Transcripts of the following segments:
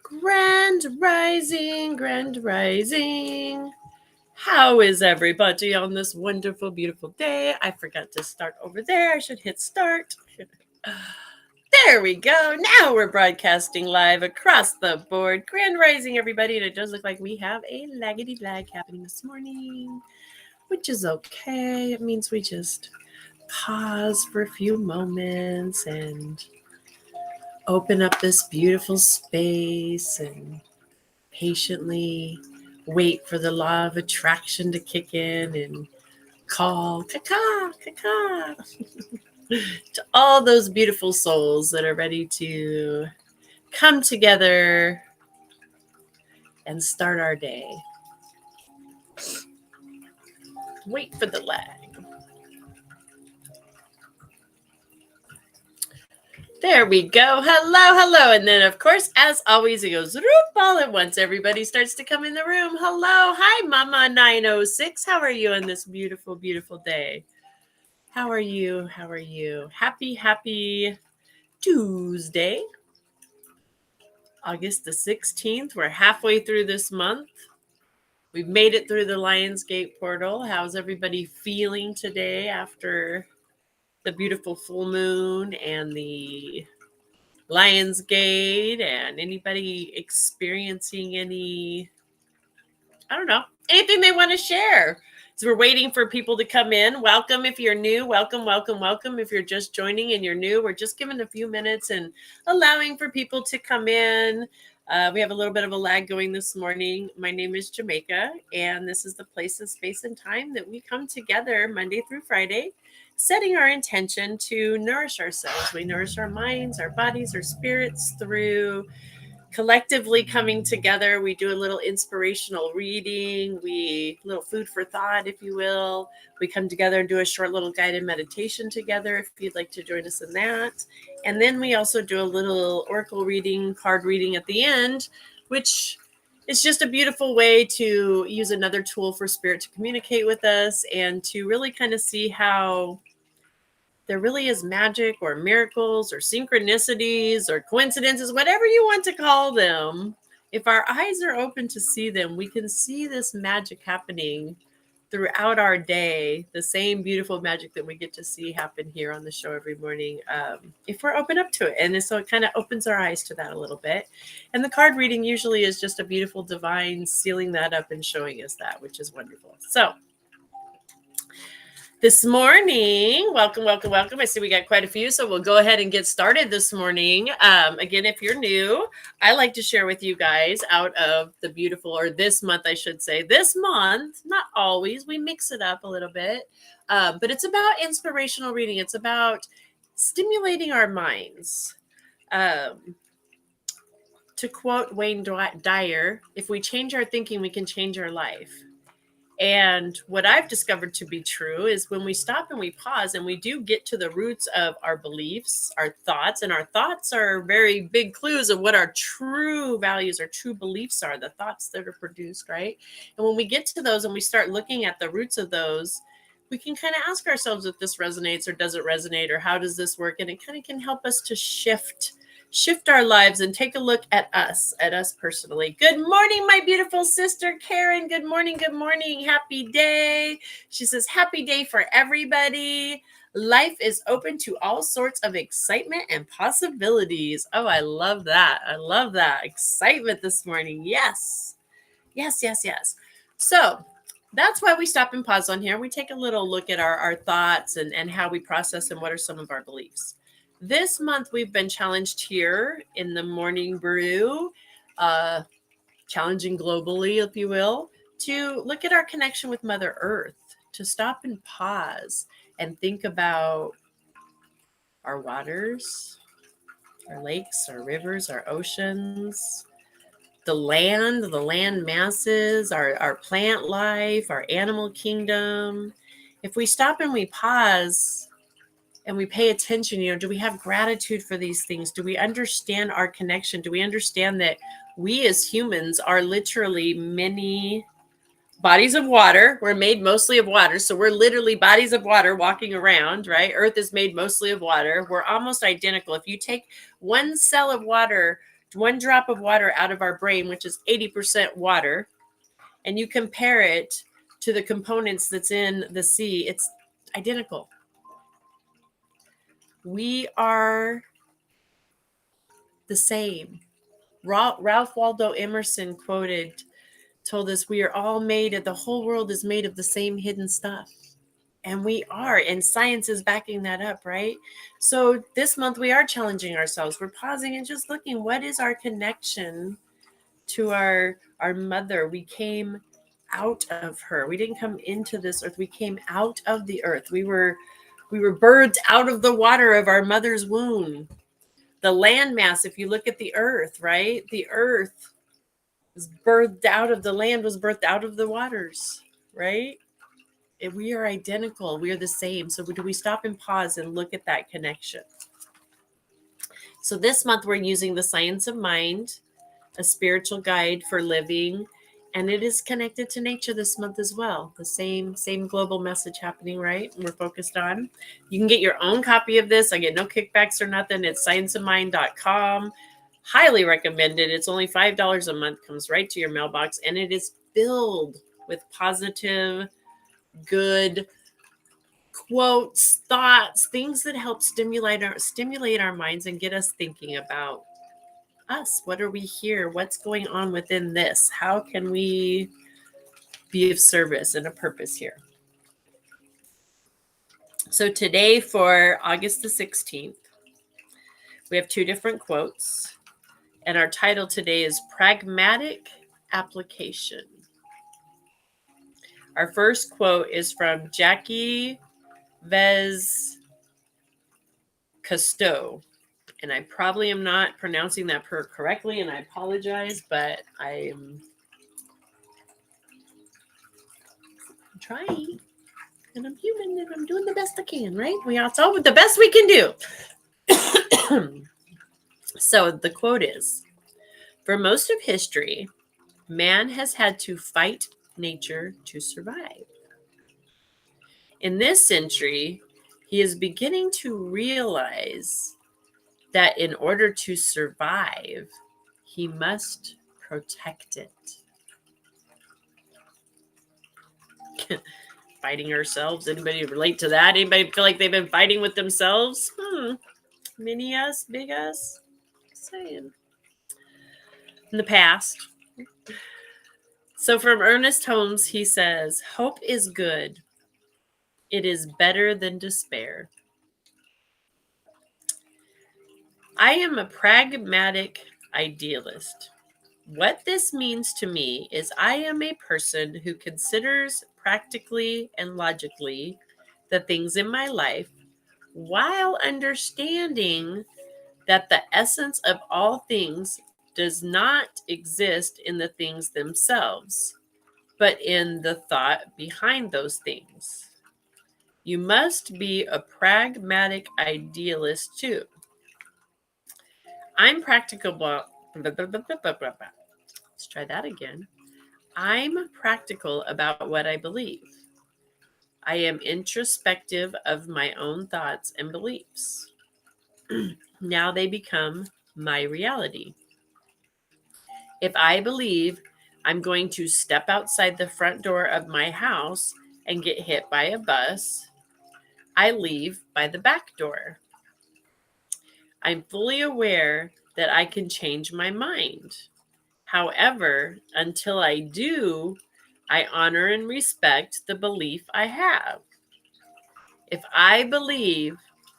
Grand rising, grand rising. How is everybody on this wonderful, beautiful day? I forgot to start over there. I should hit start. There we go. Now we're broadcasting live across the board. Grand rising, everybody. And it does look like we have a laggity lag happening this morning, which is okay. It means we just pause for a few moments and open up this beautiful space and patiently wait for the law of attraction to kick in and call kaka kaka to all those beautiful souls that are ready to come together and start our day. Wait for the lag. There we go. Hello, hello. And then, of course, as always, it goes all at once. Everybody starts to come in the room. Hello. Hi, Mama 906. How are you on this beautiful, beautiful day? How are you? How are you? Happy Tuesday. August the 16th. We're halfway through this month. We've made it through the Lionsgate portal. How's everybody feeling today after the beautiful full moon and the Lionsgate? And anybody experiencing any, I don't know, anything they want to share? So we're waiting for people to come in. Welcome if you're new. Welcome, welcome, welcome. If you're just joining and you're new, we're just giving a few minutes and allowing for people to come in. We have a little bit of a lag going this morning. My name is Jamaica, and this is the place and space and time that we come together Monday through Friday, setting our intention to nourish ourselves. We nourish our minds, our bodies, our spirits through collectively coming together. We do a little inspirational reading, little food for thought, if you will. We come together and do a short little guided meditation together if you'd like to join us in that. And then we also do a little oracle reading, card reading at the end, which is just a beautiful way to use another tool for spirit to communicate with us and to really kind of see how there really is magic or miracles or synchronicities or coincidences, whatever you want to call them. If our eyes are open to see them, we can see this magic happening throughout our day, the same beautiful magic that we get to see happen here on the show every morning, if we're open up to it. And so it kind of opens our eyes to that a little bit. And the card reading usually is just a beautiful divine sealing that up and showing us that, which is wonderful. So this morning, welcome. I see we got quite a few, so we'll go ahead and get started this morning. Again, if you're new, I like to share with you guys out of the beautiful, or this month, I should say, this month, not always, we mix it up a little bit, but it's about inspirational reading. It's about stimulating our minds. To quote Wayne Dyer, if we change our thinking, we can change our life. And what I've discovered to be true is when we stop and we pause and we do get to the roots of our beliefs, our thoughts, and our thoughts are very big clues of what our true values, our true beliefs are, the thoughts that are produced, right? And when we get to those and we start looking at the roots of those, we can kind of ask ourselves if this resonates or doesn't resonate, or how does this work? And it kind of can help us to shift our lives and take a look at us personally. Good morning, my beautiful sister, Karen. Good morning. Happy day. She says, happy day for everybody. Life is open to all sorts of excitement and possibilities. Oh, I love that. Excitement this morning. Yes. So that's why we stop and pause on here. We take a little look at our thoughts and how we process and what are some of our beliefs. This month, we've been challenged here in the Morning Brew, challenging globally, if you will, to look at our connection with Mother Earth, to stop and pause and think about our waters, our lakes, our rivers, our oceans, the land masses, our plant life, our animal kingdom. If we stop and we pause and we pay attention, do we have gratitude for these things? Do we understand our connection? Do we understand that we as humans are literally many bodies of water? We're made mostly of water. So we're literally bodies of water walking around, right? Earth is made mostly of water. We're almost identical. If you take one cell of water, one drop of water out of our brain, which is 80% water, and you compare it to the components that's in the sea, it's identical. We are the same. Ralph Waldo Emerson told us we are all the whole world is made of the same hidden stuff. And we are, and science is backing that up, right? So this month we are challenging ourselves. We're pausing and just looking, what is our connection to our mother? We came out of her. We didn't come into this earth. We came out of the earth. We were birthed out of the water of our mother's womb. The landmass, if you look at the earth, right? The earth was birthed out of the land, was birthed out of the waters, right? And we are identical. We are the same. So do we stop and pause and look at that connection? So this month we're using the science of mind, a spiritual guide for living, and it is connected to nature this month as well. The same global message happening, right? We're focused on. You can get your own copy of this. I get no kickbacks or nothing. It's scienceofmind.com. Highly recommended. It's only $5 a month, comes right to your mailbox, and it is filled with positive, good quotes, thoughts, things that help stimulate our minds and get us thinking about us. What are we here? What's going on within this? How can we be of service and a purpose here? So today, for August the 16th, we have two different quotes, and our title today is Pragmatic Application. Our first quote is from Jackie Vez Cousteau, and I probably am not pronouncing that correctly, and I apologize, but I'm trying, and I'm human, and I'm doing the best I can, right? It's all the best we can do. So the quote is, for most of history, man has had to fight nature to survive. In this century, he is beginning to realize that in order to survive, he must protect it. Fighting ourselves. Anybody relate to that? Anybody feel like they've been fighting with themselves? Mini us, big us. Saying. In the past. So from Ernest Holmes, he says, hope is good. It is better than despair. I am a pragmatic idealist. What this means to me is I am a person who considers practically and logically the things in my life while understanding that the essence of all things does not exist in the things themselves, but in the thought behind those things. You must be a pragmatic idealist too. I'm practical. Let's try that again. I'm practical about what I believe. I am introspective of my own thoughts and beliefs. Now they become my reality. If I believe I'm going to step outside the front door of my house and get hit by a bus, I leave by the back door. I'm fully aware that I can change my mind. However, until I do, I honor and respect the belief I have. If I believe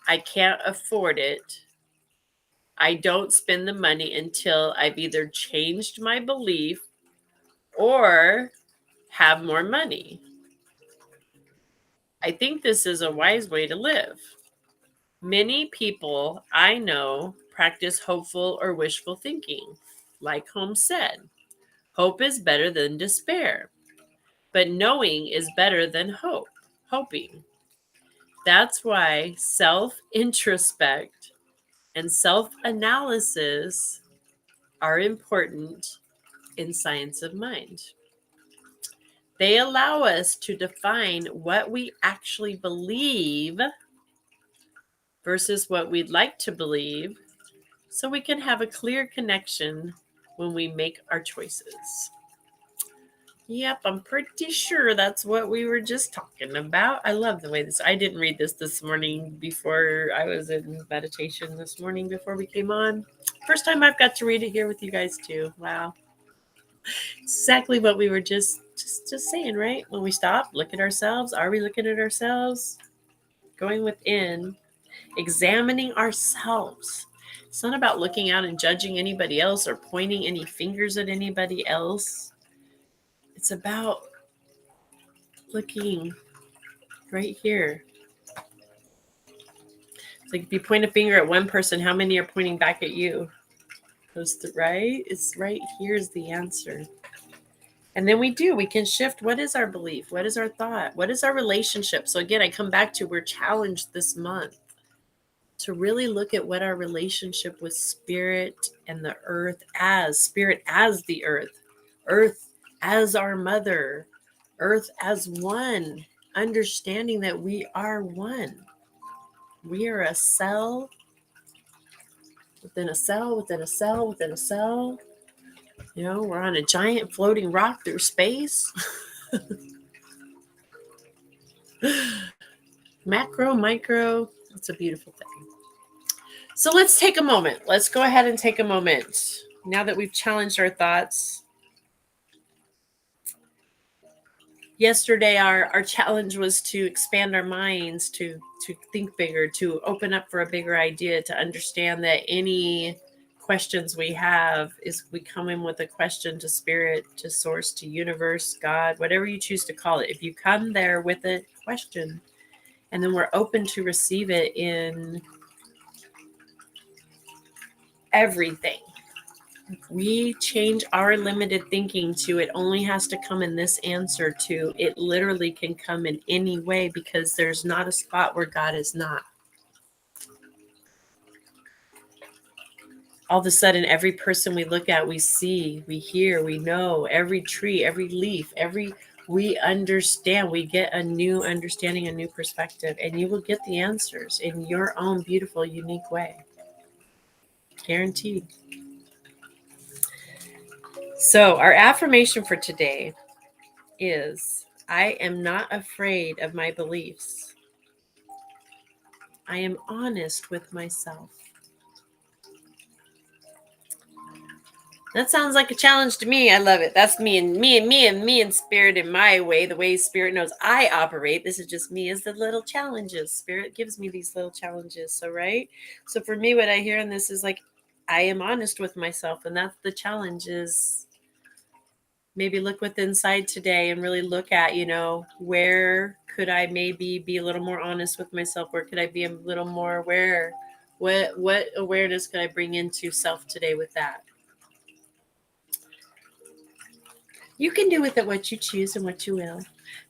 I can't afford it, I don't spend the money until I've either changed my belief or have more money. I think this is a wise way to live. Many people I know practice hopeful or wishful thinking. Like Holmes said, hope is better than despair, but knowing is better than hoping. That's why self-introspect and self-analysis are important in science of mind. They allow us to define what we actually believe versus what we'd like to believe, so we can have a clear connection when we make our choices. Yep, I'm pretty sure that's what we were just talking about. I love the way this, I didn't read this morning before I was in meditation this morning before we came on. First time I've got to read it here with you guys too. Wow. Exactly what we were just saying, right? When we stop, look at ourselves. Are we looking at ourselves? Going within, examining ourselves. It's not about looking out and judging anybody else or pointing any fingers at anybody else. It's about looking right here. It's like if you point a finger at one person, how many are pointing back at you? Right? It's right here's the answer. And then we can shift. What is our belief? What is our thought? What is our relationship? So again, I come back to, we're challenged this month to really look at what our relationship with spirit and the earth as, spirit as the earth as our mother, earth as one, understanding that we are one. We are a cell within a cell within a cell within a cell. You know, we're on a giant floating rock through space. Macro, micro, it's a beautiful thing. So let's take a moment. Let's go ahead and take a moment. Now that we've challenged our thoughts. Yesterday, our challenge was to expand our minds, to think bigger, to open up for a bigger idea, to understand that any questions we have is we come in with a question to spirit, to source, to universe, God, whatever you choose to call it. If you come there with a question, and then we're open to receive it in everything. We change our limited thinking to it only has to come in this answer, to it literally can come in any way, because there's not a spot where God is not. All of a sudden, every person we look at, we see, we hear, we know, every tree, every leaf, we understand, we get a new understanding, a new perspective, and you will get the answers in your own beautiful, unique way. Guaranteed. So our affirmation for today is, I am not afraid of my beliefs. I am honest with myself. That sounds like a challenge to me. I love it. That's me and spirit in my way, the way spirit knows I operate. This is just me as the little challenges. Spirit gives me these little challenges. So, right? So for me, what I hear in this is like, I am honest with myself. And that's the challenge, is maybe look within inside today and really look at, where could I maybe be a little more honest with myself? Where could I be a little more aware? What awareness could I bring into self today with that? You can do with it what you choose and what you will.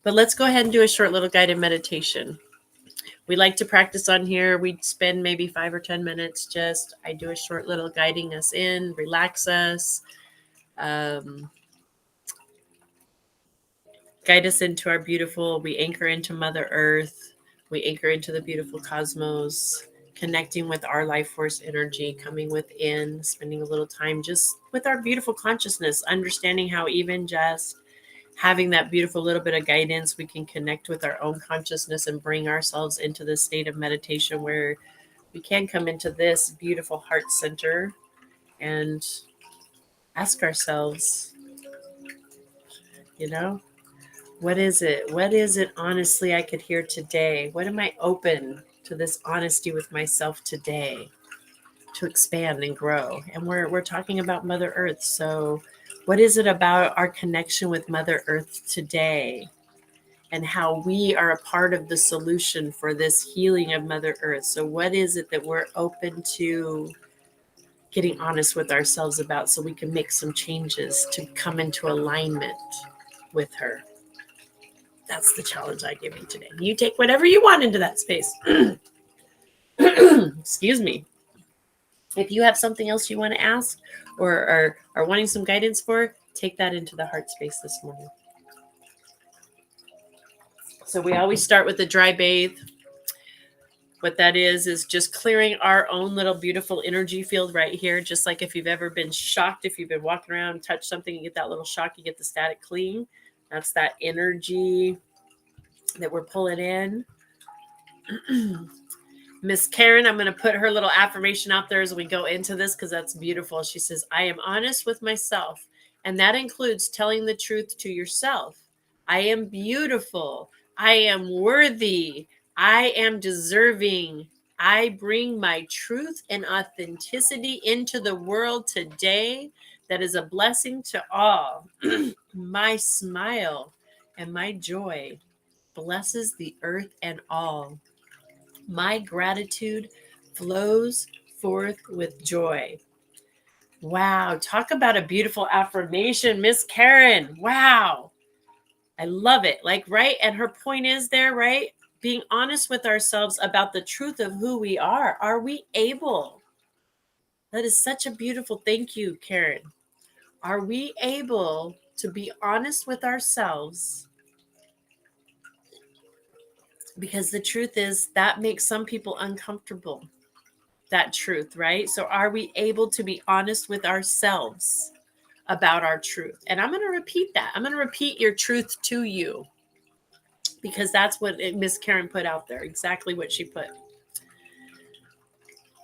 But let's go ahead and do a short little guided meditation. We like to practice on here. We spend maybe 5 or 10 minutes. I do a short little guiding us in, relax us, guide us into our beautiful, we anchor into Mother Earth, we anchor into the beautiful cosmos, connecting with our life force energy, coming within, spending a little time just with our beautiful consciousness, understanding how even just having that beautiful little bit of guidance, we can connect with our own consciousness and bring ourselves into this state of meditation where we can come into this beautiful heart center and ask ourselves, what is it? What is it honestly I could hear today? What am I open to this honesty with myself today to expand and grow? And we're talking about Mother Earth. So what is it about our connection with Mother Earth today and how we are a part of the solution for this healing of Mother Earth? So what is it that we're open to getting honest with ourselves about so we can make some changes to come into alignment with her? That's the challenge I give you today. You take whatever you want into that space. Excuse me. If you have something else you want to ask or are wanting some guidance for, take that into the heart space this morning. So we always start with the dry bathe. What that is just clearing our own little beautiful energy field right here. Just like if you've ever been shocked, if you've been walking around, touch something, you get that little shock, you get the static clean. That's that energy that we're pulling in. Miss Karen, I'm going to put her little affirmation out there as we go into this because that's beautiful. She says, I am honest with myself, and that includes telling the truth to yourself. I am beautiful. I am worthy. I am deserving. I bring my truth and authenticity into the world today. That is a blessing to all. My smile and my joy blesses the earth and all. My gratitude flows forth with joy. Wow. Talk about a beautiful affirmation, Miss Karen. Wow. I love it. Like, right. And her point is there, right? Being honest with ourselves about the truth of who we are. Are we able? That is such a beautiful, thank you, Karen. Are we able to be honest with ourselves? Because the truth is that makes some people uncomfortable. That truth, right? So are we able to be honest with ourselves about our truth? And I'm going to repeat that. I'm going to repeat your truth to you because that's what Miss Karen put out there, exactly what she put.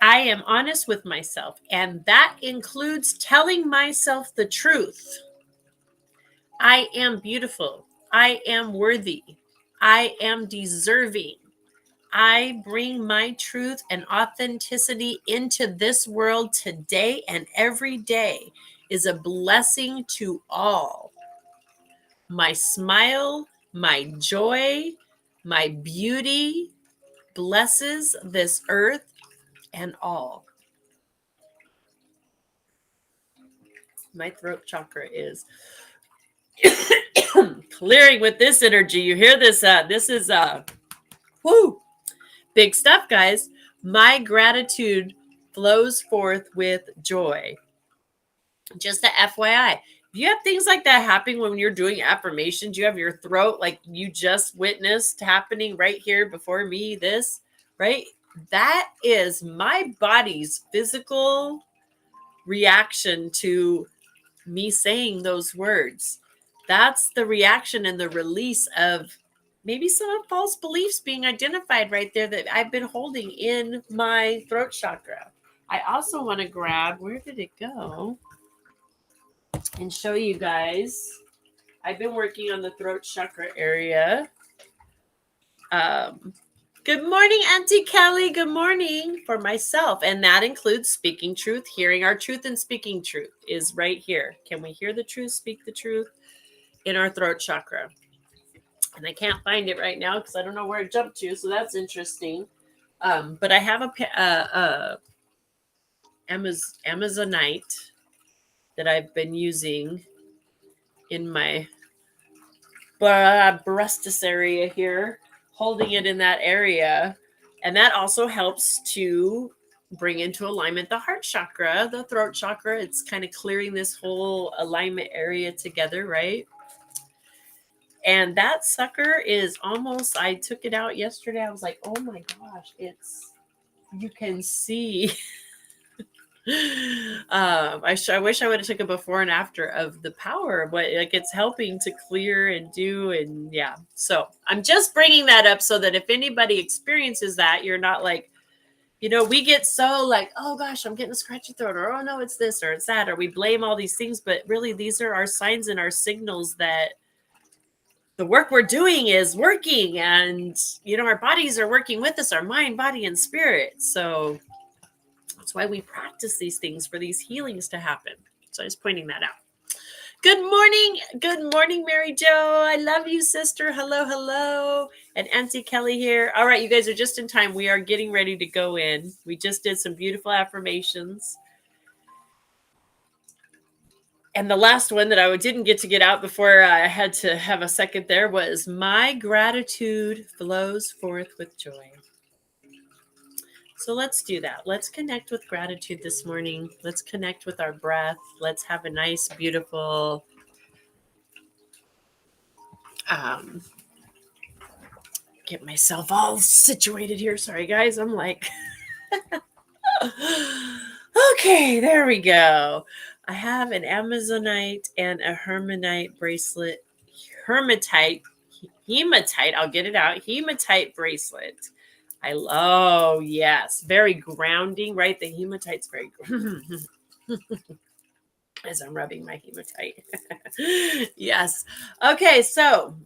I am honest with myself, and that includes telling myself the truth. I am beautiful. I am worthy. I am deserving. I bring my truth and authenticity into this world today, and every day is a blessing to all. My smile, my joy, my beauty blesses this earth and all. My throat chakra is clearing with this energy. You hear this? This is whoo, big stuff, guys. My gratitude flows forth with joy. Just a FYI, if you have things like that happening when you're doing affirmations, you have your throat like you just witnessed happening right here before me, this, right? That is my body's physical reaction to me saying those words. That's the reaction and the release of maybe some false beliefs being identified right there that I've been holding in my throat chakra. I also want to grab, where did it go? And show you guys. I've been working on the throat chakra area. Good morning, Auntie Kelly. Good morning for myself. And that includes speaking truth, hearing our truth, and speaking truth is right here. Can we hear the truth, speak the truth in our throat chakra? And I can't find it right now because I don't know where it jumped to. So that's interesting. But I have a Amazonite that I've been using in my breastus area here, holding it in that area. And that also helps to bring into alignment the heart chakra, the throat chakra. It's kind of clearing this whole alignment area together, right? And that sucker is almost, I took it out yesterday. I was like, oh my gosh, you can see. I wish I would have took a before and after of the power of what like it's helping to clear and do. And yeah, so I'm just bringing that up so that if anybody experiences that, you're not like, we get so like, oh gosh, I'm getting a scratchy throat, or oh no, it's this or it's that, or we blame all these things, but really these are our signs and our signals that the work we're doing is working, and our bodies are working with us, our mind, body, and spirit. So that's why we practice these things, for these healings to happen. So I'm just pointing that out. Good morning. Good morning, Mary Jo. I love you, sister. Hello, hello. And Auntie Kelly here. All right, you guys are just in time. We are getting ready to go in. We just did some beautiful affirmations. And the last one that I didn't get to get out before I had to have a second there was my gratitude flows forth with joy. So let's do that. Let's connect with gratitude this morning. Let's connect with our breath. Let's have a nice, beautiful Get myself all situated here. Sorry, guys. I'm like, okay, there we go. I have an Amazonite and a Hermonite bracelet. Hematite. I'll get it out. Hematite bracelet. Yes, very grounding, right? The hematite's very as I'm rubbing my hematite. Yes. Okay, so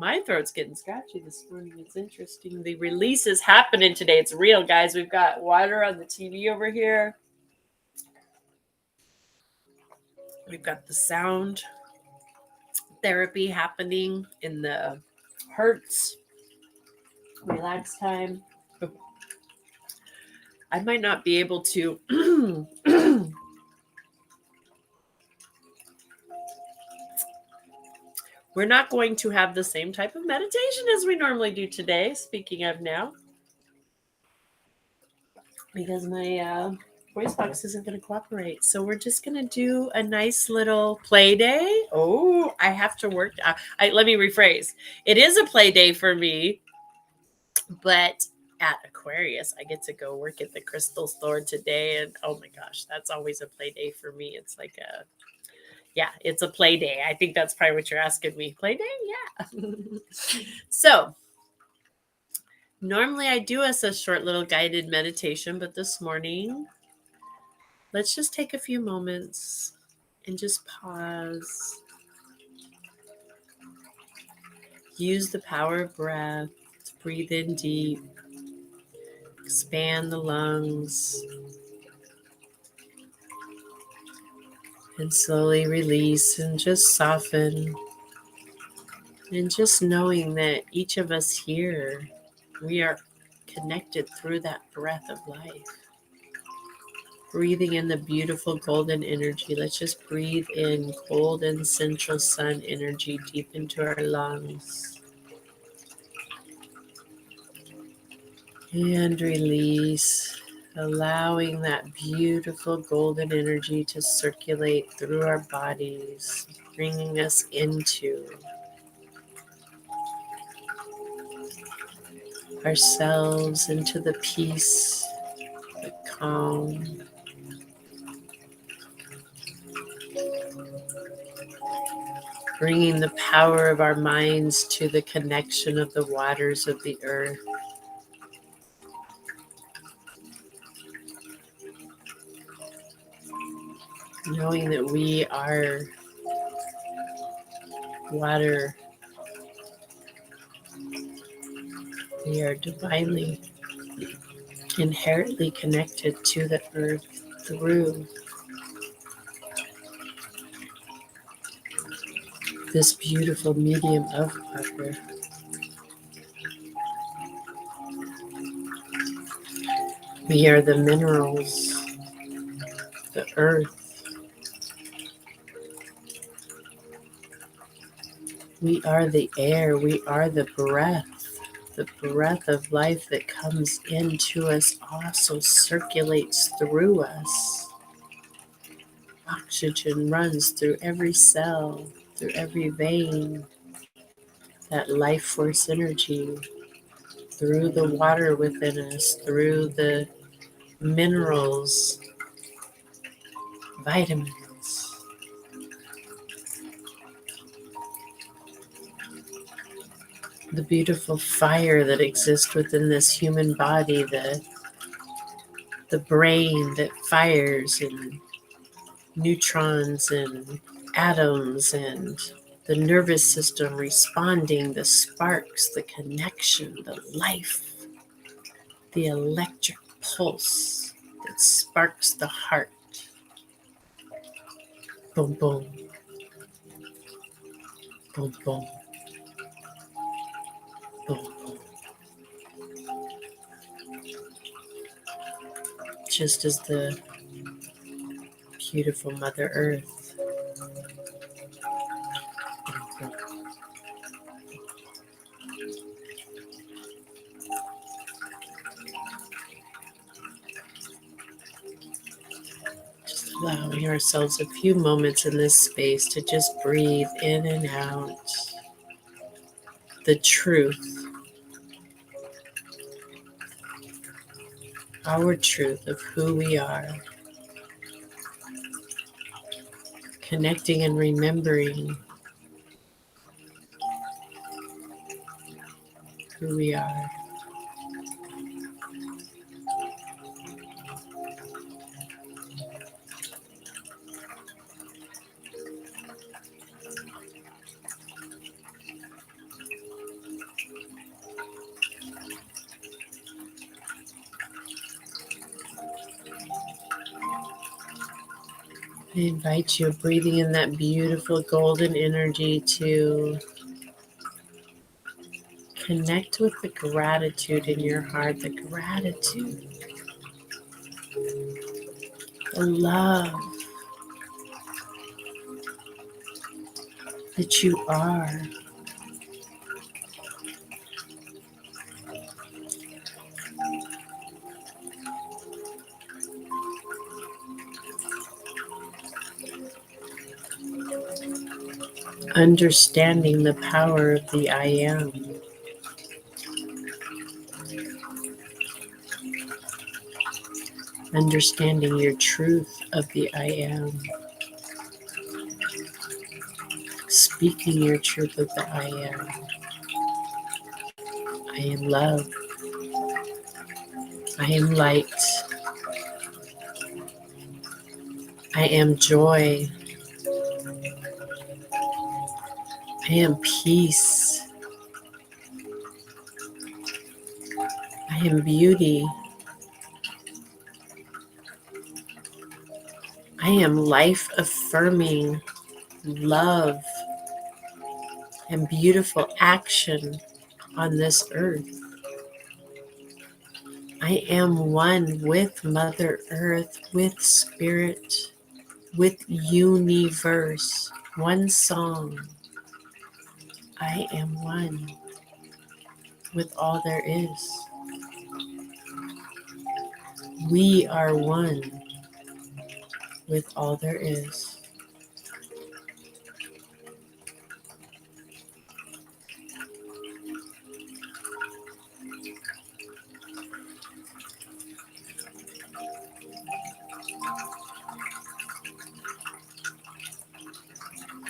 my throat's getting scratchy this morning. It's interesting. The release is happening today. It's real, guys. We've got water on the TV over here. We've got the sound therapy happening in the Hertz relax time. I might not be able to we're not going to have the same type of meditation as we normally do today, speaking of now, because my voice box isn't going to cooperate. So we're just going to do a nice little play day. Oh, I have to work. Let me rephrase. It is a play day for me, but at Aquarius, I get to go work at the crystal store today. And oh my gosh, that's always a play day for me. It's like it's a play day. I think that's probably what you're asking me. Play day? Yeah. So normally I do us a short little guided meditation, but this morning, let's just take a few moments and just pause. Use the power of breath to breathe in deep, expand the lungs, and slowly release and just soften. And just knowing that each of us here, we are connected through that breath of life. Breathing in the beautiful golden energy. Let's just breathe in golden central sun energy deep into our lungs. And release, allowing that beautiful golden energy to circulate through our bodies, bringing us into ourselves, into the peace, the calm. Bringing the power of our minds to the connection of the waters of the earth. Knowing that we are water. We are divinely, inherently connected to the earth through this beautiful medium of water. We are the minerals, the earth. We are the air. We are the breath of life that comes into us also circulates through us. Oxygen runs through every cell, through every vein. That life force energy through the water within us, through the minerals, vitamins. The beautiful fire that exists within this human body, the brain that fires and neutrons and atoms, and the nervous system responding, the sparks, the connection, the life, the electric pulse that sparks the heart. Boom, boom, boom, boom, boom, boom. Just as the beautiful Mother Earth. Just allowing ourselves a few moments in this space to just breathe in and out the truth, our truth of who we are, connecting and remembering who we are. I invite you, breathing in that beautiful golden energy, to connect with the gratitude in your heart, the gratitude, the love that you are. Understanding the power of the I am. Understanding your truth of the I am. Speaking your truth of the I am. I am love. I am light. I am joy. I am peace. I am beauty. I am life affirming love and beautiful action on this earth. I am one with Mother Earth, with Spirit, with universe. One song. I am one with all there is. We are one with all there is.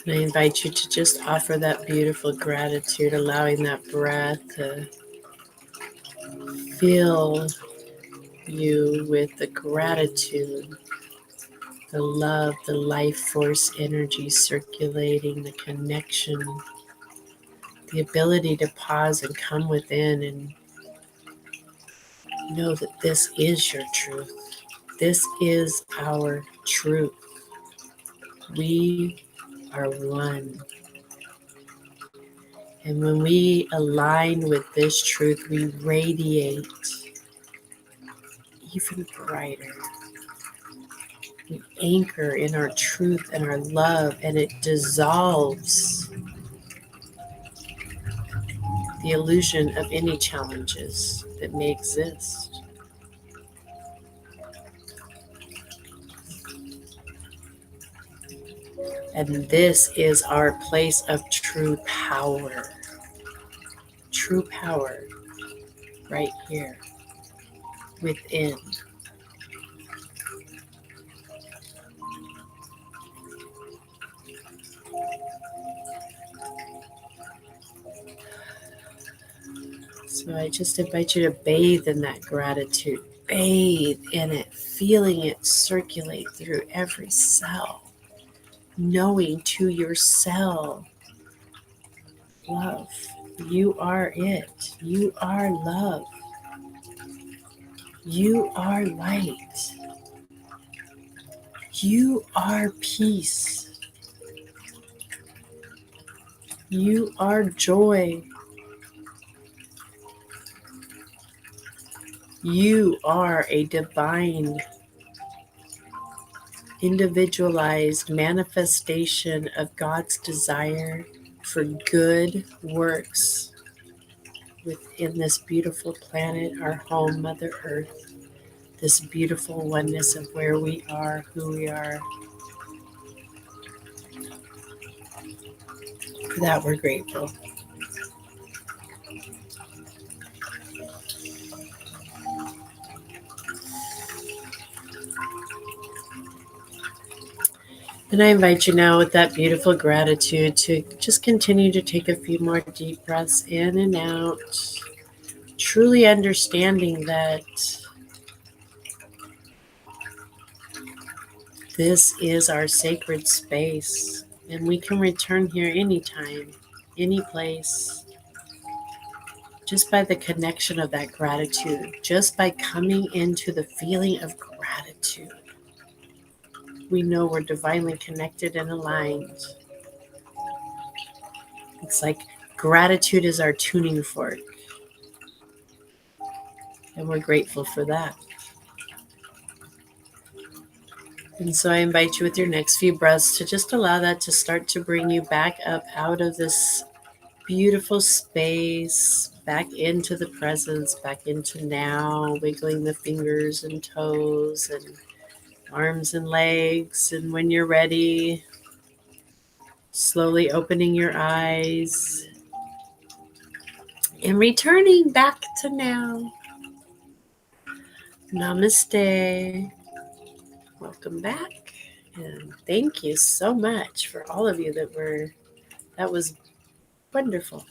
And I invite you to just offer that beautiful gratitude, allowing that breath to fill you with the gratitude, the love, the life force energy circulating, the connection, the ability to pause and come within and know that this is your truth. This is our truth. We are one. And when we align with this truth, we radiate even brighter. We anchor in our truth and our love, and it dissolves the illusion of any challenges that may exist. And this is our place of true power. True power right here within. So I just invite you to bathe in that gratitude. Bathe in it, feeling it circulate through every cell. Knowing to yourself, love. You are it. You are love. You are light. You are peace. You are joy. You are a divine, individualized manifestation of God's desire for good works within this beautiful planet, our home, Mother Earth, this beautiful oneness of where we are, who we are. For that, we're grateful. And I invite you now with that beautiful gratitude to just continue to take a few more deep breaths in and out, truly understanding that this is our sacred space and we can return here anytime, any place, just by the connection of that gratitude, just by coming into the feeling of gratitude. We know we're divinely connected and aligned. It's like gratitude is our tuning fork, and we're grateful for that. And so I invite you with your next few breaths to just allow that to start to bring you back up out of this beautiful space, back into the presence, back into now, wiggling the fingers and toes and arms and legs. And when you're ready, slowly opening your eyes and returning back to now. Namaste. Welcome back. And thank you so much for all of you that was wonderful.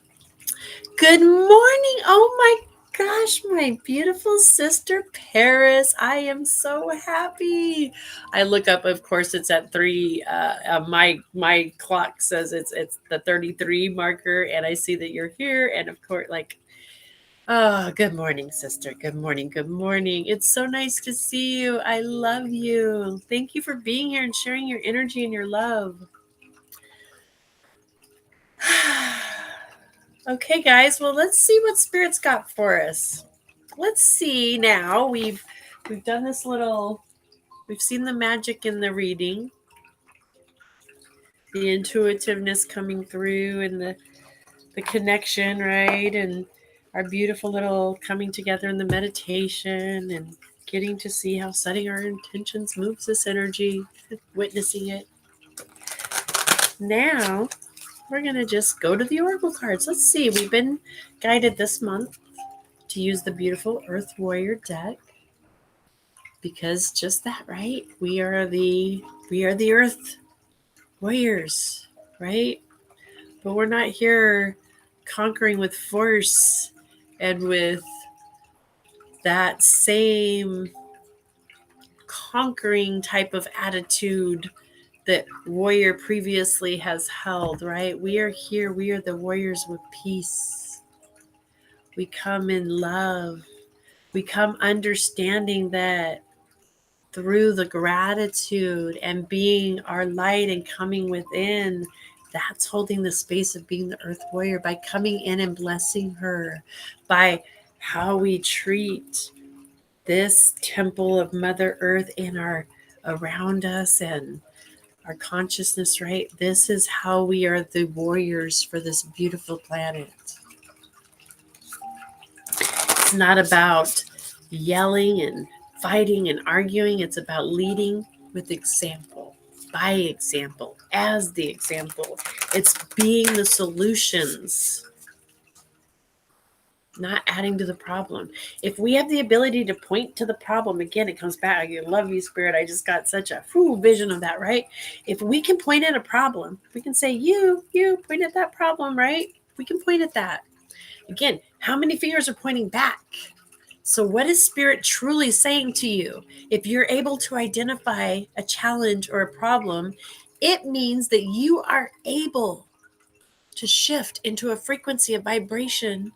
Good morning. Oh my gosh, my beautiful sister Paris. I am so happy. I look up, of course, it's at 3. My clock says it's the 33 marker, and I see that you're here. And of course, good morning, sister. Good morning. Good morning. It's so nice to see you. I love you. Thank you for being here and sharing your energy and your love. Okay, guys. Well, let's see what Spirit's got for us. Let's see now. We've done this little. We've seen the magic in the reading, the intuitiveness coming through, and the connection, right? And our beautiful little coming together in the meditation and getting to see how setting our intentions moves this energy, witnessing it. Now we're going to just go to the oracle cards. Let's see. We've been guided this month to use the beautiful Earth Warrior deck because just that, right? We are the Earth Warriors, right? But we're not here conquering with force and with that same conquering type of attitude that warrior previously has held, right? We are here. We are the warriors with peace. We come in love. We come understanding that through the gratitude and being our light and coming within, that's holding the space of being the earth warrior by coming in and blessing her, by how we treat this temple of Mother Earth in our around us and our consciousness, right? This is how we are the warriors for this beautiful planet. It's not about yelling and fighting and arguing. It's about leading with example, by example, as the example. It's being the solutions, not adding to the problem. If we have the ability to point to the problem, again, it comes back. I love you, Spirit. I just got such a vision of that, right? If we can point at a problem, we can say, you point at that problem, right? We can point at that. Again, how many fingers are pointing back? So what is Spirit truly saying to you? If you're able to identify a challenge or a problem, it means that you are able to shift into a frequency of vibration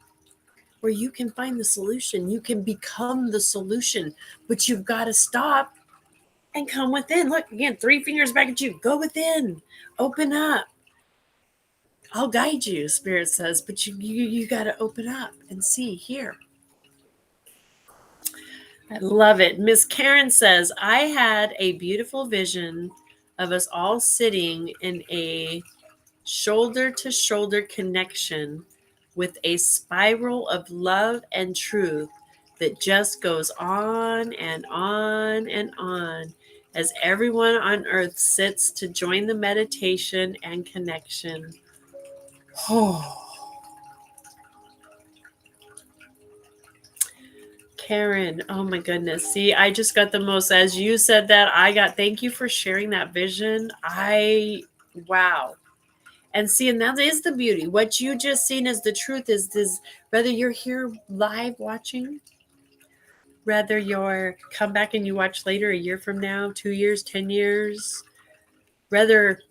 where you can find the solution. You can become the solution, but you've got to stop and come within. Look, again, 3 fingers back at you. Go within. Open up. I'll guide you, Spirit says, but you got to open up and see here. I love it. Miss Karen says, I had a beautiful vision of us all sitting in a shoulder-to-shoulder connection with a spiral of love and truth that just goes on and on and on as everyone on earth sits to join the meditation and connection. Karen, oh my goodness. See, I just got the most, as you said that, thank you for sharing that vision. Wow. And see, and that is the beauty. What you just seen as the truth is this, whether you're here live watching, whether you're come back and you watch later, a year from now, 2 years, 10 years, whether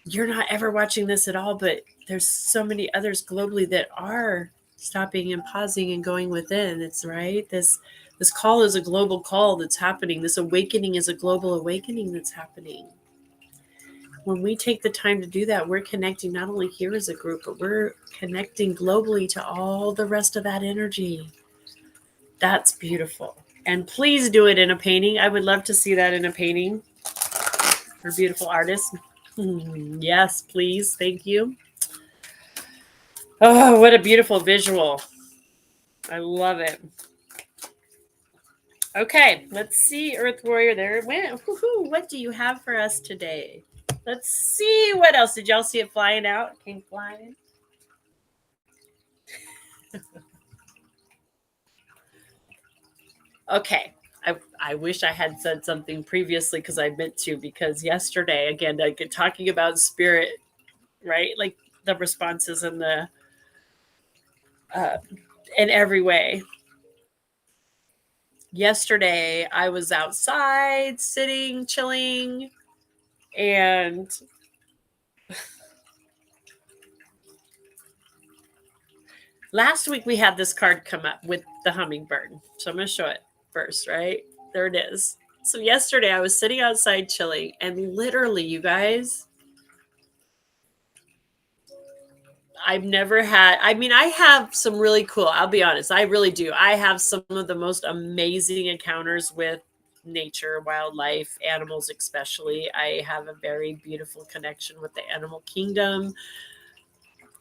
you're not ever watching this at all, but there's so many others globally that are stopping and pausing and going within. It's right. This call is a global call that's happening. This awakening is a global awakening that's happening. When we take the time to do that, we're connecting not only here as a group, but we're connecting globally to all the rest of that energy. That's beautiful. And please do it in a painting. I would love to see that in a painting for beautiful artists. Yes, please. Thank you. Oh, what a beautiful visual. I love it. Okay, let's see, Earth Warrior. There it went. Woo-hoo. What do you have for us today? Let's see what else. Did y'all see it flying out? It came flying. Okay. I wish I had said something previously because I meant to, because yesterday, again, like talking about spirit, right? Like the responses and the in every way. Yesterday, I was outside sitting, chilling, and last week we had this card come up with the hummingbird. So I'm going to show it first, right? There it is. So yesterday I was sitting outside chilling, and literally, you guys, I've never had, I mean, I have some really cool, I'll be honest, I really do. I have some of the most amazing encounters with nature, wildlife, animals especially. I have a very beautiful connection with the animal kingdom.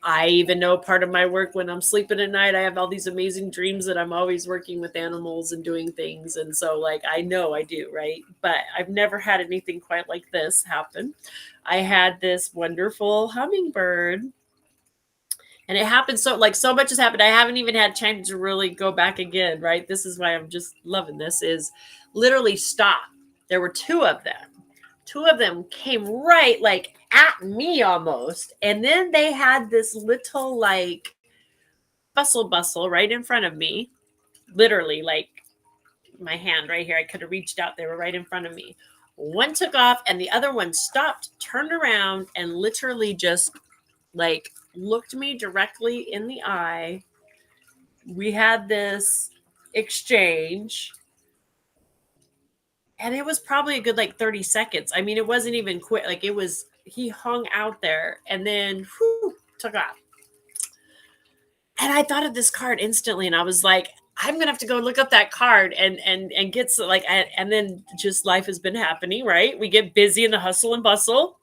I even know part of my work when I'm sleeping at night, I have all these amazing dreams that I'm always working with animals and doing things. And so, like, I know I do, right? But I've never had anything quite like this happen. I had this wonderful hummingbird, and it happened so, like, so much has happened. I haven't even had time to really go back again, right? This is why I'm just loving this, is literally stop. There were two of them. Two of them came right like at me almost. And then they had this little like bustle right in front of me. Literally, like my hand right here. I could have reached out. They were right in front of me. One took off and the other one stopped, turned around, and literally just like looked me directly in the eye. We had this exchange. And it was probably a good like 30 seconds. I mean, it wasn't even quick. Like it was, he hung out there and then took off. And I thought of this card instantly, and I was like, I'm gonna have to go look up that card and get like, and then just life has been happening, right? We get busy in the hustle and bustle.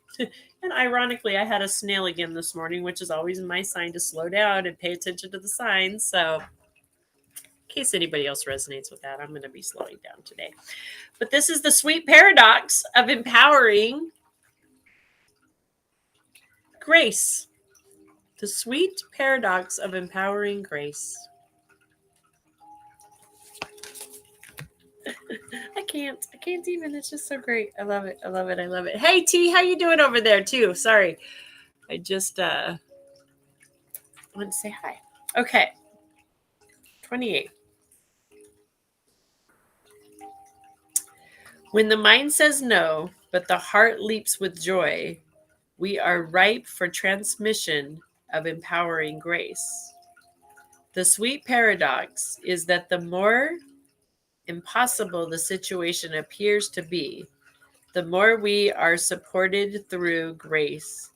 And ironically, I had a snail again this morning, which is always my sign to slow down and pay attention to the signs. So in case anybody else resonates with that, I'm going to be slowing down today. But this is the sweet paradox of empowering grace. The sweet paradox of empowering grace. I can't even. It's just so great. I love it. I love it. I love it. Hey T, how you doing over there too? Sorry. I just want to say hi. Okay. 28. When the mind says no, but the heart leaps with joy, we are ripe for transmission of empowering grace. The sweet paradox is that the more impossible the situation appears to be, the more we are supported through grace,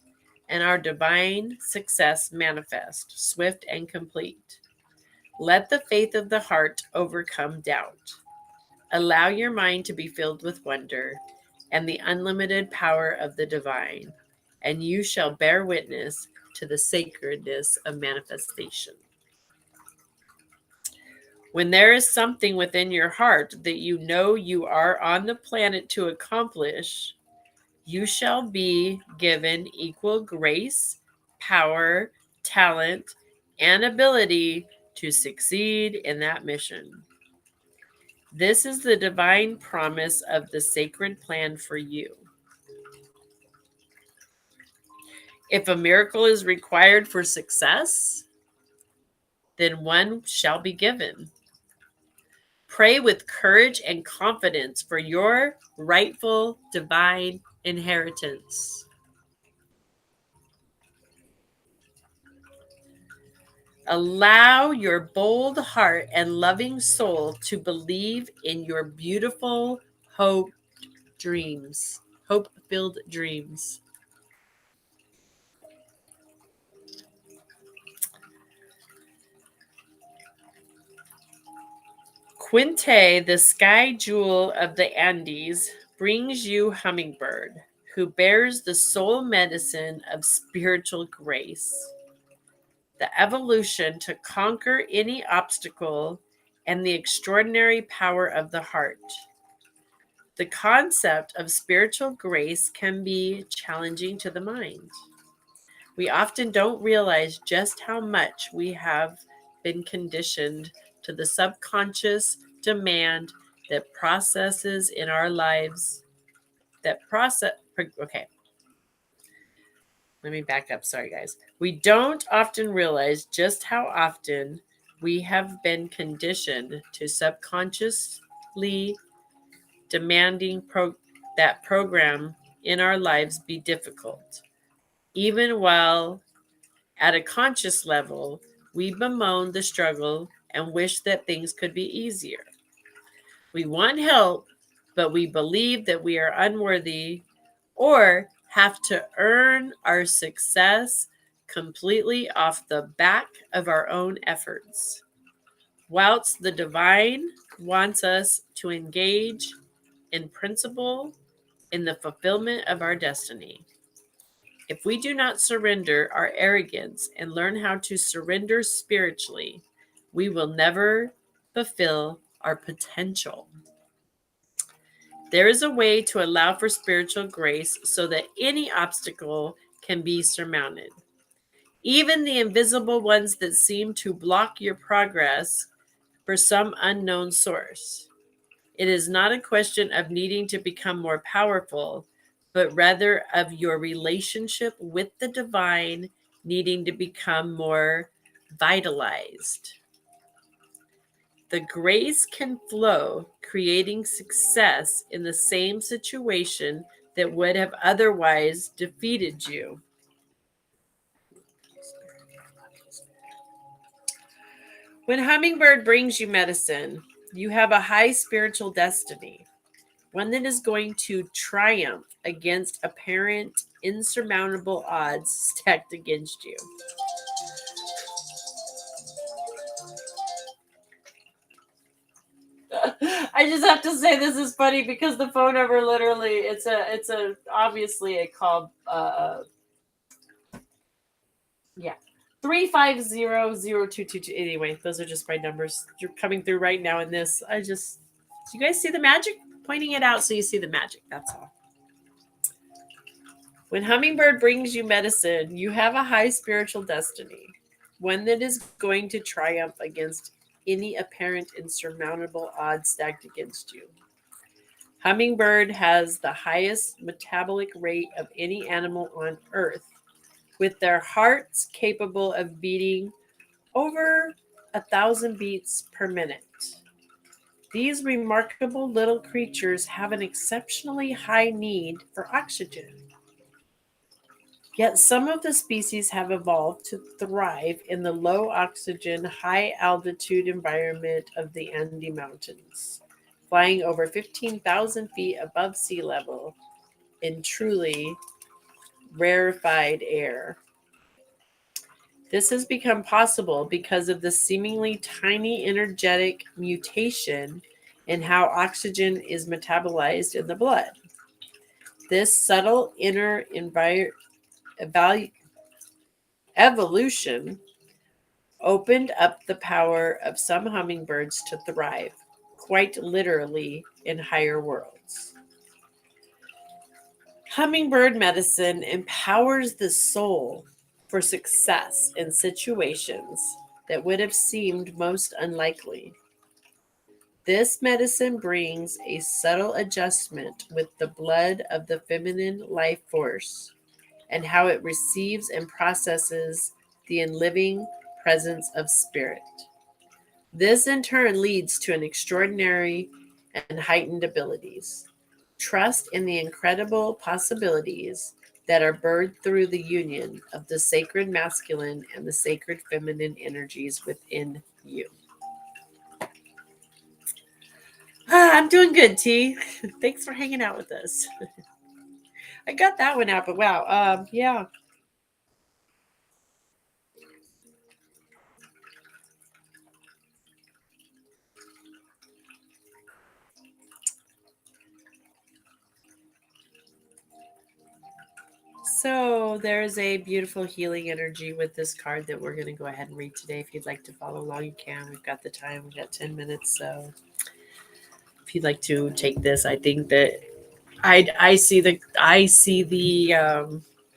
and our divine success manifest, swift and complete. Let the faith of the heart overcome doubt. Allow your mind to be filled with wonder and the unlimited power of the divine, and you shall bear witness to the sacredness of manifestation. When there is something within your heart that you know you are on the planet to accomplish, you shall be given equal grace, power, talent, and ability to succeed in that mission. This is the divine promise of the sacred plan for you. If a miracle is required for success, then one shall be given. Pray with courage and confidence for your rightful divine inheritance. Allow your bold heart and loving soul to believe in your beautiful hope-filled dreams. Quinte, the sky jewel of the Andes, brings you Hummingbird, who bears the soul medicine of spiritual grace, the evolution to conquer any obstacle, and the extraordinary power of the heart. The concept of spiritual grace can be challenging to the mind. We often don't realize just how much we have been conditioned to the subconscious demand that processes in our lives okay, let me back up. Sorry, guys. We don't often realize just how often we have been conditioned to subconsciously demanding that program in our lives be difficult. Even while at a conscious level, we bemoan the struggle and wish that things could be easier. We want help, but we believe that we are unworthy or have to earn our success completely off the back of our own efforts. Whilst the divine wants us to engage in principle in the fulfillment of our destiny. If we do not surrender our arrogance and learn how to surrender spiritually, we will never fulfill our potential. There is a way to allow for spiritual grace so that any obstacle can be surmounted. Even the invisible ones that seem to block your progress for some unknown source. It is not a question of needing to become more powerful, but rather of your relationship with the divine needing to become more vitalized. The grace can flow, creating success in the same situation that would have otherwise defeated you. When Hummingbird brings you medicine, you have a high spiritual destiny, one that is going to triumph against apparent insurmountable odds stacked against you. I just have to say this is funny because the phone number literally it's a obviously a call yeah 3500222. Anyway, those are just my numbers. You're coming through right now in this. Do you guys see the magic? Pointing it out so you see the magic. That's all. When Hummingbird brings you medicine, you have a high spiritual destiny, one that is going to triumph against any apparent insurmountable odds stacked against you. Hummingbird has the highest metabolic rate of any animal on Earth, with their hearts capable of beating over 1,000 beats per minute. These remarkable little creatures have an exceptionally high need for oxygen. Yet some of the species have evolved to thrive in the low oxygen, high altitude environment of the Andes Mountains, flying over 15,000 feet above sea level in truly rarefied air. This has become possible because of the seemingly tiny energetic mutation in how oxygen is metabolized in the blood. This subtle inner evolution opened up the power of some hummingbirds to thrive, quite literally, in higher worlds. Hummingbird medicine empowers the soul for success in situations that would have seemed most unlikely. This medicine brings a subtle adjustment with the blood of the feminine life force and how it receives and processes the living presence of spirit. This in turn leads to an extraordinary and heightened abilities. Trust in the incredible possibilities that are birthed through the union of the sacred masculine and the sacred feminine energies within you. I'm doing good, T. Thanks for hanging out with us. I got that one out, but wow. Yeah. So there's a beautiful healing energy with this card that we're going to go ahead and read today. If you'd like to follow along, you can. We've got the time. We've got 10 minutes. So if you'd like to take this, I think that I see the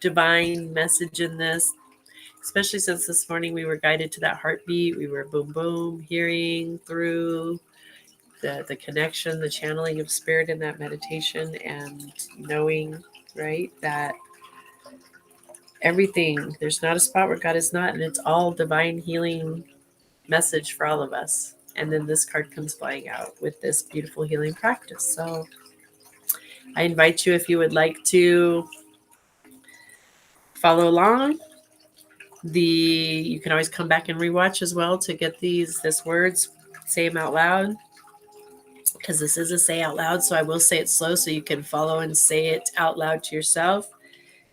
divine message in this, especially since this morning we were guided to that heartbeat. We were boom boom hearing through the connection, the channeling of spirit in that meditation, and knowing, right, that everything, there's not a spot where God is not, and it's all divine healing message for all of us. And then this card comes flying out with this beautiful healing practice. So I invite you, if you would like to follow along, you can always come back and rewatch as well to get this words, say them out loud, because this is a say out loud. So I will say it slow so you can follow and say it out loud to yourself.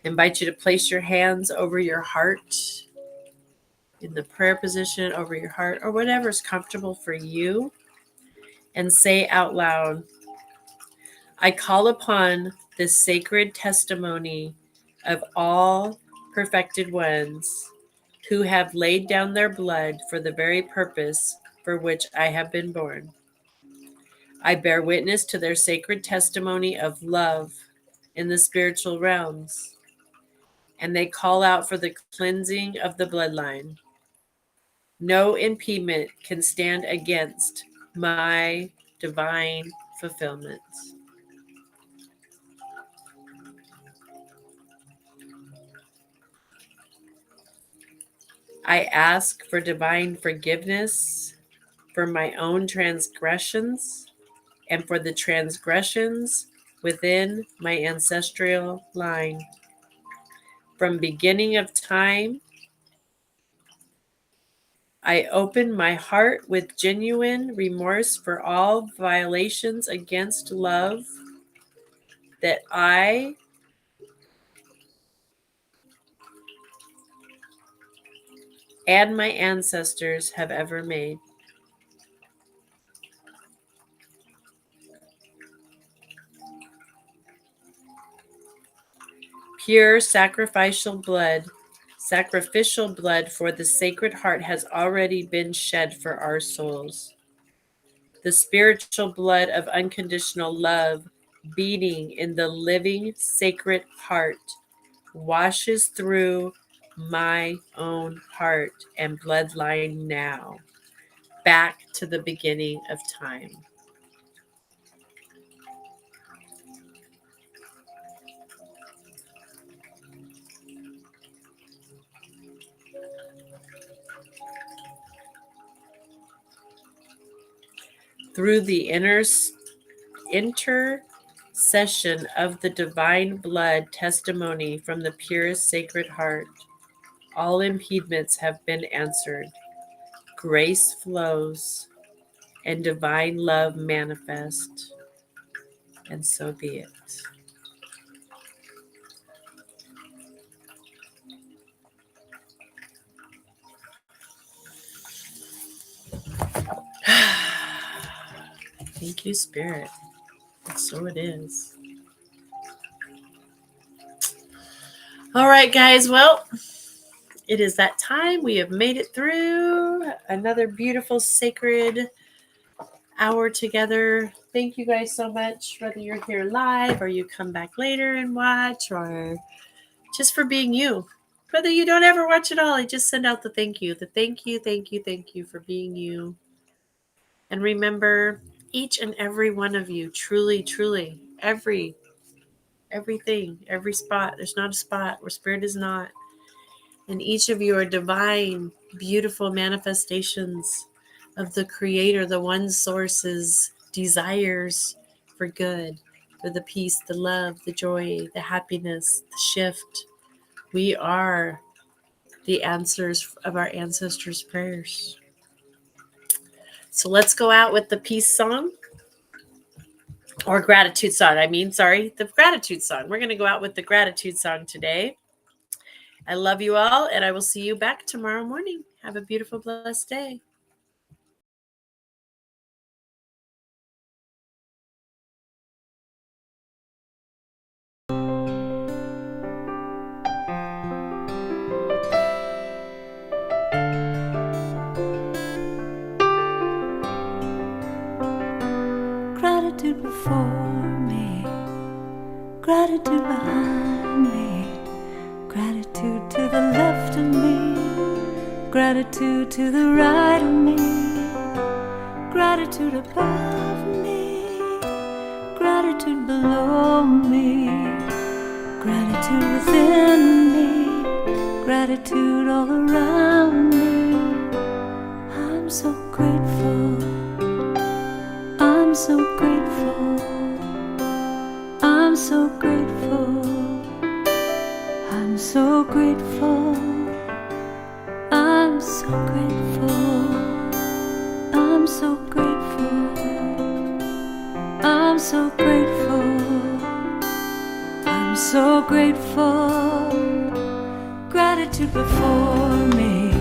I invite you to place your hands over your heart in the prayer position, over your heart, or whatever is comfortable for you, and say out loud, I call upon this sacred testimony of all perfected ones who have laid down their blood for the very purpose for which I have been born. I bear witness to their sacred testimony of love in the spiritual realms, and they call out for the cleansing of the bloodline. No impediment can stand against my divine fulfillment. I ask for divine forgiveness for my own transgressions and for the transgressions within my ancestral line. From beginning of time, I open my heart with genuine remorse for all violations against love that I and my ancestors have ever made. Pure sacrificial blood for the Sacred Heart has already been shed for our souls. The spiritual blood of unconditional love beating in the living Sacred Heart washes through my own heart and bloodline now, back to the beginning of time. Through the intercession of the divine blood testimony from the purest Sacred Heart, all impediments have been answered. Grace flows and divine love manifest. And so be it. Thank you, Spirit. And so it is. All right, guys. Well, it is that time. We have made it through another beautiful, sacred hour together. Thank you guys so much, whether you're here live or you come back later and watch, or just for being you. Whether you don't ever watch it all, I just send out the thank you. The thank you for being you. And remember, Each and every one of you, truly, truly, everything, every spot. There's not a spot where spirit is not. And each of you are divine, beautiful manifestations of the Creator, the one source's desires for good, for the peace, the love, the joy, the happiness, the shift. We are the answers of our ancestors' prayers. So let's go out with the peace song. Or gratitude song. The gratitude song. We're going to go out with the gratitude song today. I love you all, and I will see you back tomorrow morning. Have a beautiful, blessed day. Gratitude before me, gratitude behind me, gratitude to the left of me, gratitude to the right of me, gratitude above me, gratitude below me, gratitude within me, gratitude all around me. I'm so grateful, I'm so grateful, I'm so grateful, I'm so grateful, I'm so grateful, I'm so grateful, I'm so grateful, I'm so grateful. Gratitude before me,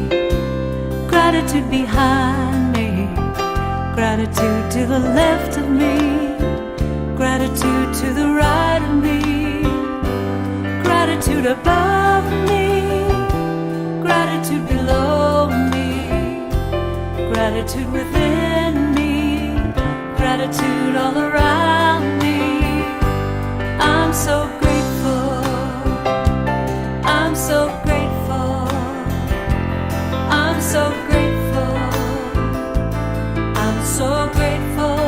gratitude behind me, gratitude to the left of me, gratitude to the right of me, gratitude above me, gratitude below me, gratitude within me, gratitude all around me. I'm so grateful, I'm so grateful, I'm so grateful, I'm so grateful,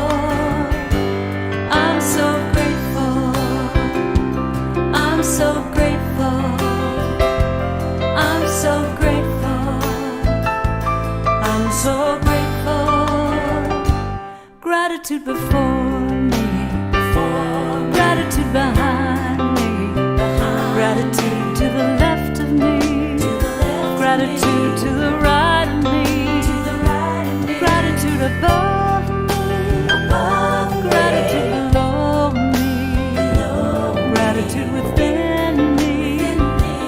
I'm so grateful, I'm so grateful, I'm so grateful, I'm so grateful. Gratitude before me, gratitude behind me, gratitude to the left of me, gratitude to the right of me, gratitude above me, gratitude below me, gratitude within me,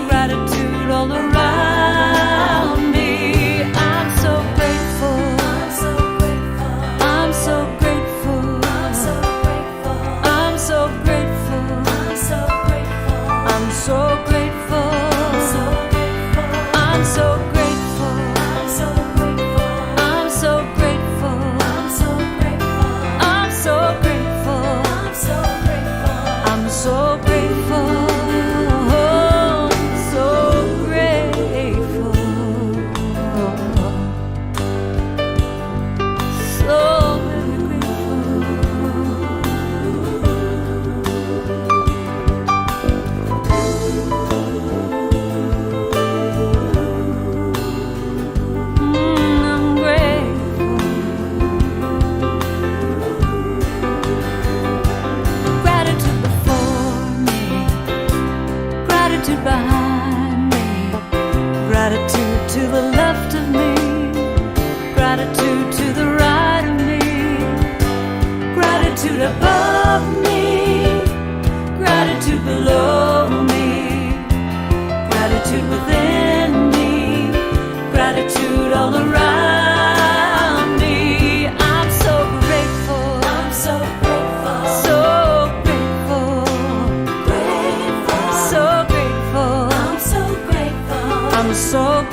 gratitude all around me. I'm so grateful, I'm so grateful, I'm so grateful, I'm so grateful, I'm so grateful, I'm so grateful, I'm so grateful, I'm so grateful, so grateful, so I'm grateful. Gratitude before me, gratitude behind me, gratitude to the left of me, gratitude to the right of me, gratitude above me, gratitude below me, gratitude within me, gratitude all around me. I'm so grateful, so grateful, so grateful, so grateful, I'm so grateful, I'm so